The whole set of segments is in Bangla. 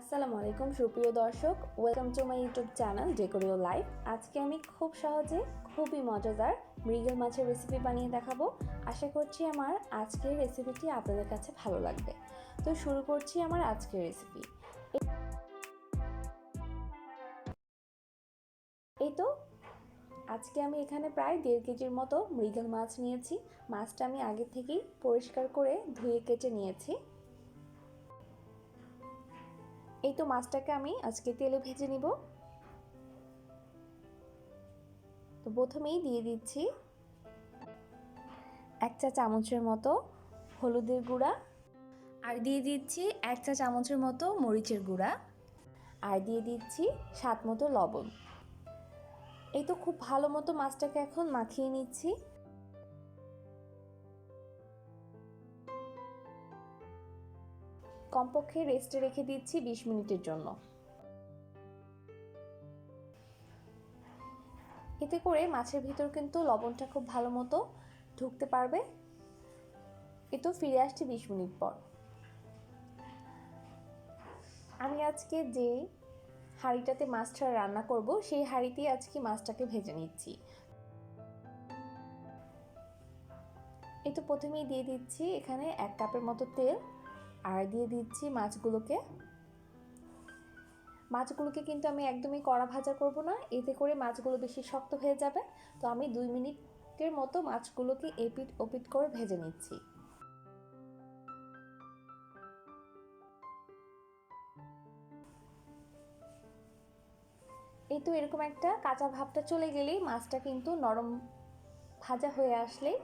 আসসালামু আলাইকুম সুপ্রিয় দর্শক, welcome to my YouTube channel decor life. আজকে আমি খুব সহজে খুবই মজাদার মৃগেল মাছের রেসিপি বানিয়ে দেখাবো। আশা করছি আমার আজকের রেসিপিটি আপনাদের কাছে ভালো লাগবে। তো শুরু করছি আমার আজকের রেসিপি। এই তো আজকে আমি এখানে প্রায় 1.5 কেজির মতো মৃগেল মাছ নিয়েছি। মাছটা আমি আগে থেকেই পরিষ্কার করে ধুয়ে কেটে নিয়েছি। এই তো মাছটাকে আমি আজকে তেলে ভেজে নিব। তো প্রথমেই দিয়ে দিচ্ছি 1 চা চামচের মতো হলুদের গুঁড়া, আর দিয়ে দিচ্ছি 1 চা চামচের মতো মরিচের গুঁড়া, আর দিয়ে দিচ্ছি স্বাদ মতো লবণ। এই তো খুব ভালো মতো মাছটাকে এখন মাখিয়ে নিচ্ছি। কমপক্ষে রেস্টে রেখে দিচ্ছি 20 মিনিটের জন্য। এতে করে মাছের ভিতর কিন্তু লবণটা খুব ভালো মতো ঢুকতে পারবে। এই তো ফিরে আসছি 20 মিনিট পর। আমি আজকে যে হাঁড়িটাতে মাছটা রান্না করব সেই হাঁড়িতেই আজকে মাছটাকে ভেজে নিচ্ছি। এই তো প্রথমেই দিয়ে দিচ্ছি এখানে 1 কাপের মতো তেল, আর দিয়ে দিচ্ছি মাছগুলোকে কিন্তু আমি একদমই কড়া ভাজা করব না, এতে করে মাছগুলো বেশি শক্ত হয়ে যাবে। তো আমি 2 মিনিটের মতো মাছগুলোকে এপিট ওপিট করে ভেজে নিচ্ছি। এই তো এরকম একটা কাঁচা ভাবটা চলে গেলেই মাছটা কিন্তু নরম ভাজা হয়ে আসলেই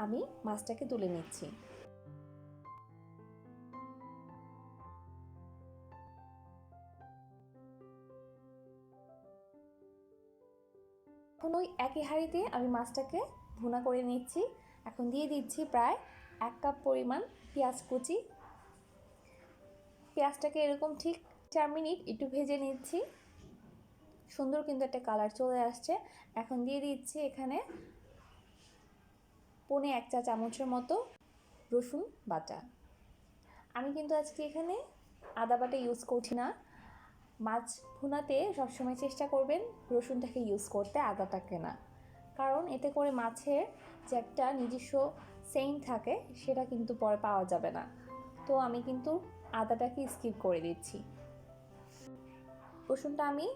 আমি মাছটাকে তুলে নিচ্ছি। এখন ওই একই হাঁড়িতে আমি মাছটাকে ভুনা করে নিচ্ছি। এখন দিয়ে দিচ্ছি প্রায় 1 কাপ পরিমাণ পেঁয়াজ কুচি। পেঁয়াজটাকে এরকম ঠিক 4 মিনিট একটু ভেজে নিচ্ছি। সুন্দর কিন্তু একটা কালার চলে আসছে। এখন দিয়ে দিচ্ছি এখানে 1 চা চামচের মতো রসুন বাটা। আমি কিন্তু আজকে এখানে আদা বাটা ইউজ করছি না। মাছ ভুনাতে সবসময় চেষ্টা করবেন রসুনটাকে ইউজ করতে, আদাটাকে না, কারণ এতে করে মাছের যে একটা নিজস্ব সেন্ট থাকে সেটা কিন্তু পরে পাওয়া যাবে না। তো আমি কিন্তু আদাটাকে স্কিপ করে দিচ্ছি। রসুনটা আমি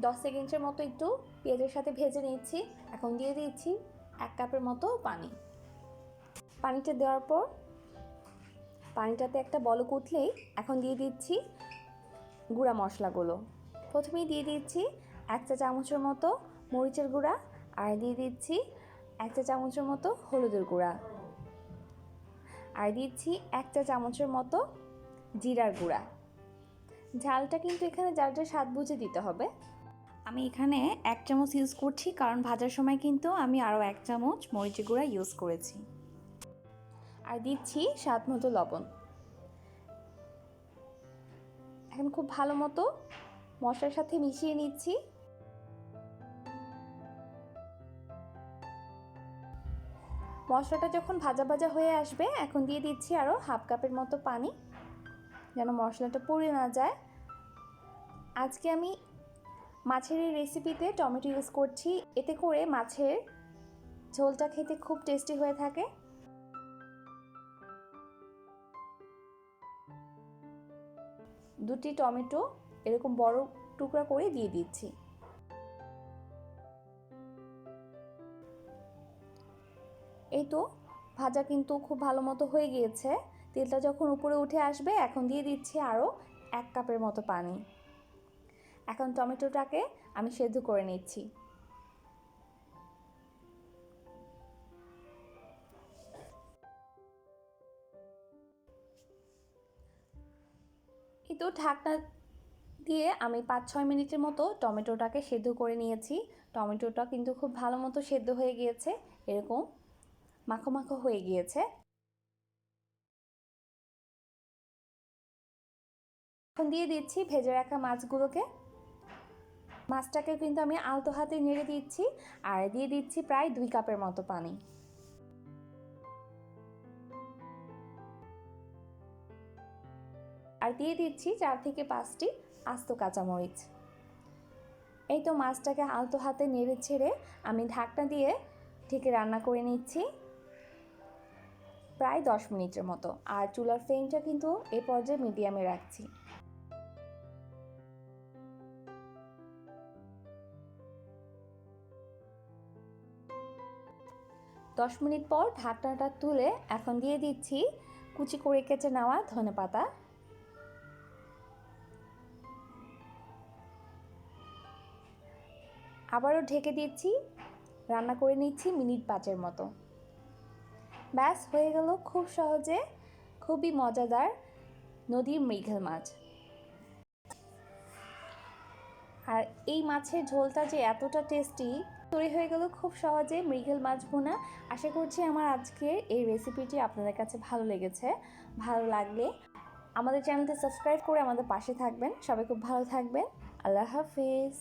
10 সেকেন্ডের মতো একটু পেঁয়াজের সাথে ভেজে নিচ্ছি। এখন দিয়ে দিচ্ছি 1 কাপের মতো পানি। পানিটা দেওয়ার পর পানিটাতে একটা বলক উঠলেই এখন দিয়ে দিচ্ছি গুঁড়া মশলাগুলো। প্রথমেই দিয়ে দিচ্ছি 1 চা চামচের মতো মরিচের গুঁড়া, আর দিয়ে দিচ্ছি 1 চা চামচের মতো হলুদের গুঁড়া, আর দিচ্ছি 1 চা চামচের মতো জিরার গুঁড়া। ঝালটা কিন্তু এখানে যার যার স্বাদ বুঝে দিতে হবে। আমি এখানে 1 চামচ ইউজ করছি, কারণ ভাজার সময় কিন্তু আমি আরও 1 চামচ মরিচের গুঁড়া ইউজ করেছি। আর দিচ্ছি স্বাদ মতো লবণ। এখন খুব ভালো মতো মশলার সাথে মিশিয়ে নিচ্ছি। মশলাটা যখন ভাজা ভাজা হয়ে আসবে এখন দিয়ে দিচ্ছি আরও 1/2 কাপের মতো পানি, যেন মশলাটা পুড়ে না যায়। আজকে আমি মাছের এই রেসিপিতে টমেটো ইউজ করছি, এতে করে মাছের ঝোলটা খেতে খুব টেস্টি হয়ে থাকে। দুটি টমেটো এরকম বড় টুকরা করে দিয়ে দিচ্ছি। এই তো ভাজা কিন্তু খুব ভালো মতো হয়ে গিয়েছে। তেলটা যখন উপরে উঠে আসবে এখন দিয়ে দিচ্ছি আরও 1 কাপের মতো পানি। এখন টমেটোটাকে আমি সেদ্ধ করে নিচ্ছি। এই তো ঢাকনা দিয়ে আমি 5-6 মিনিটের মতো টমেটোটাকে সেদ্ধ করে নিয়েছি। টমেটোটা কিন্তু খুব ভালো মতো সেদ্ধ হয়ে গিয়েছে, এরকম মাখো মাখো হয়ে গিয়েছে। এখন দিয়ে দিচ্ছি ভেজে রাখা মাছগুলোকে। মাছটাকে কিন্তু আমি আলতো হাতে নেড়ে দিচ্ছি, আর দিয়ে দিচ্ছি প্রায় 2 কাপের মতো পানি। আর দিয়ে দিচ্ছি 4 থেকে 5টি আস্ত কাঁচামরিচ। এই তো মাছটাকে আলতো হাতে নেড়ে ছেড়ে আমি ঢাকনা দিয়ে ঢেকে রান্না করে নিচ্ছি প্রায় 10 মিনিটের মতো। আর চুলার ফ্লেমটা কিন্তু এ পর্যায়ে মিডিয়ামে রাখছি। 10 মিনিট পর ঢাকনাটা তুলে এখন দিয়ে দিচ্ছি কুচি করে কেটে নেওয়া ধনেপাতা। আবারও ঢেকে দিচ্ছি, রান্না করে নিচ্ছি মিনিট 5-এর মতো। ব্যাস হয়ে গেল খুব সহজে খুবই মজাদার নদীর মৃগেল মাছ। আর এই মাছের ঝোলটা যে এতটা টেস্টি, তৈরি হয়ে গেল খুব সহজে মৃগেল মাছ ভুনা। আশা করছি আমার আজকের এই রেসিপিটি আপনাদের কাছে ভালো লেগেছে। ভালো লাগলে আমাদের চ্যানেলটি সাবস্ক্রাইব করে আমাদের পাশে থাকবেন। সবাই খুব ভালো থাকবেন। আল্লাহ হাফিজ।